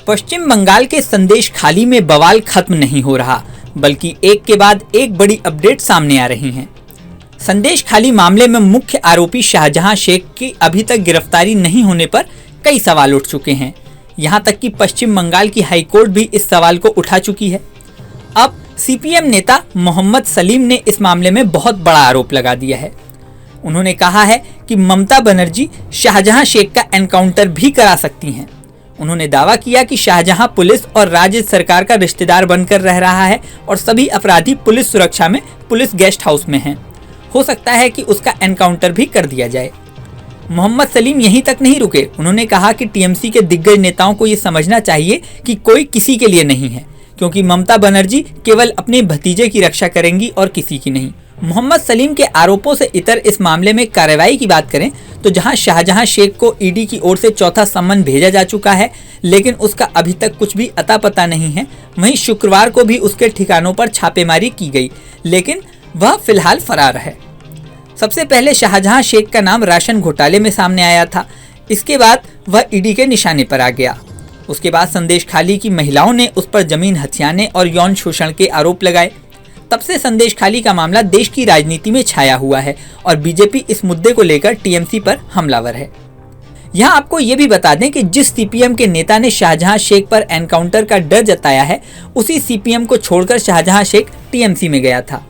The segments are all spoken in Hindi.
पश्चिम बंगाल के संदेश खाली में बवाल खत्म नहीं हो रहा, बल्कि एक के बाद एक बड़ी अपडेट सामने आ रही हैं। संदेश खाली मामले में मुख्य आरोपी शाहजहां शेख की अभी तक गिरफ्तारी नहीं होने पर कई सवाल उठ चुके हैं। यहां तक कि पश्चिम बंगाल की हाईकोर्ट भी इस सवाल को उठा चुकी है। अब सीपीएम नेता मोहम्मद सलीम ने इस मामले में बहुत बड़ा आरोप लगा दिया है। उन्होंने कहा है कि ममता बनर्जी शाहजहां शेख का एनकाउंटर भी करा सकती हैं। उन्होंने दावा किया कि शाहजहां पुलिस और राज्य सरकार का रिश्तेदार बनकर रह रहा है और सभी अपराधी पुलिस सुरक्षा में पुलिस गेस्ट हाउस में हैं। हो सकता है कि उसका एनकाउंटर भी कर दिया जाए। मोहम्मद सलीम यहीं तक नहीं रुके। उन्होंने कहा कि टीएमसी के दिग्गज नेताओं को ये समझना चाहिए कि कोई किसी के लिए नहीं है, क्योंकि ममता बनर्जी केवल अपने भतीजे की रक्षा करेंगी और किसी की नहीं। मोहम्मद सलीम के आरोपों से इतर इस मामले में कार्रवाई की बात करें तो जहां शाहजहां शेख को ईडी की ओर से चौथा सम्मन भेजा जा चुका है, लेकिन उसका अभी तक कुछ भी अता पता नहीं है। वहीं शुक्रवार को भी उसके ठिकानों पर छापेमारी की गई, लेकिन वह फिलहाल फरार है। सबसे पहले शाहजहां शेख का नाम राशन घोटाले में सामने आया था। इसके बाद वह ईडी के निशाने पर आ गया। उसके बाद संदेश खाली की महिलाओं ने उस पर जमीन हथियाने और यौन शोषण के आरोप लगाए। तब से संदेश खाली का मामला देश की राजनीति में छाया हुआ है और बीजेपी इस मुद्दे को लेकर टीएमसी पर हमलावर है। यहाँ आपको ये भी बता दें कि जिस सीपीएम के नेता ने शाहजहां शेख पर एनकाउंटर का डर जताया है, उसी सीपीएम को छोड़कर शाहजहां शेख टीएमसी में गया था।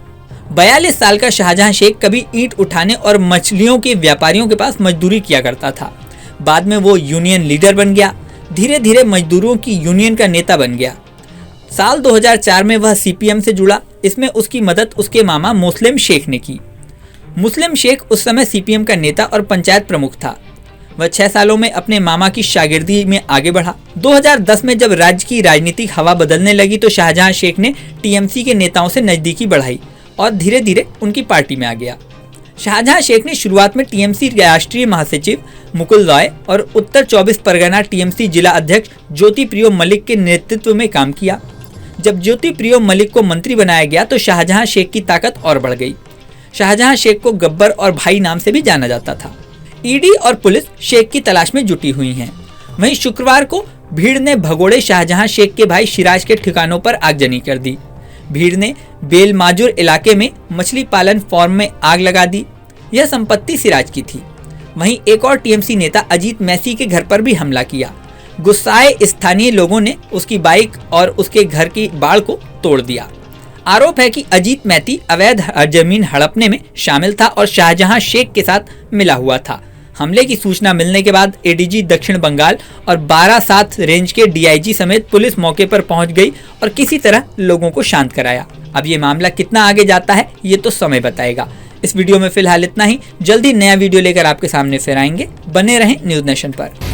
42 साल का शाहजहां शेख कभी ईंट उठाने और मछलियों के व्यापारियों के पास मजदूरी किया करता था। बाद में वो यूनियन लीडर बन गया। धीरे धीरे मजदूरों की यूनियन का नेता बन गया। साल 2004 में वह सीपीएम से जुड़ा। इसमें उसकी मदद उसके मामा मुस्लिम शेख ने की। मुस्लिम शेख उस समय सीपीएम का नेता और पंचायत प्रमुख था। वह 6 सालों में अपने मामा की शागिर्दी में आगे बढ़ा। 2010 में जब राज्य की राजनीतिक हवा बदलने लगी तो शाहजहां शेख ने टीएमसी के नेताओं से नजदीकी बढ़ाई और धीरे धीरे उनकी पार्टी में आ गया। शाहजहां शेख ने शुरुआत में टीएमसी राष्ट्रीय महासचिव मुकुल रॉय और उत्तर 24 परगना टीएमसी जिला अध्यक्ष ज्योति प्रियो मलिक के नेतृत्व में काम किया। जब ज्योति प्रियो मलिक को मंत्री बनाया गया तो शाहजहां शेख की ताकत और बढ़ गई। शाहजहां शेख को गब्बर और भाई नाम से भी जाना जाता था। ईडी और पुलिस शेख की तलाश में जुटी हुई हैं। वहीं शुक्रवार को भीड़ ने भगोड़े शाहजहां शेख के भाई सिराज के ठिकानों पर आगजनी कर दी। भीड़ ने बेलमाजुर इलाके में मछली पालन फार्म में आग लगा दी। यह संपत्ति सिराज की थी। वहीं एक और टीएमसी नेता अजीत मैसी के घर पर भी हमला किया। गुस्साए स्थानीय लोगों ने उसकी बाइक और उसके घर की बाड़ को तोड़ दिया। आरोप है कि अजीत मैती अवैध जमीन हड़पने में शामिल था और शाहजहां शेख के साथ मिला हुआ था। हमले की सूचना मिलने के बाद एडीजी दक्षिण बंगाल और 12/7 रेंज के डीआईजी समेत पुलिस मौके पर पहुंच गई और किसी तरह लोगों को शांत कराया। अब ये मामला कितना आगे जाता है ये तो समय बताएगा। इस वीडियो में फिलहाल इतना ही। जल्दी नया वीडियो लेकर आपके सामने फिर आएंगे। बने रहें न्यूज़ नेशन पर।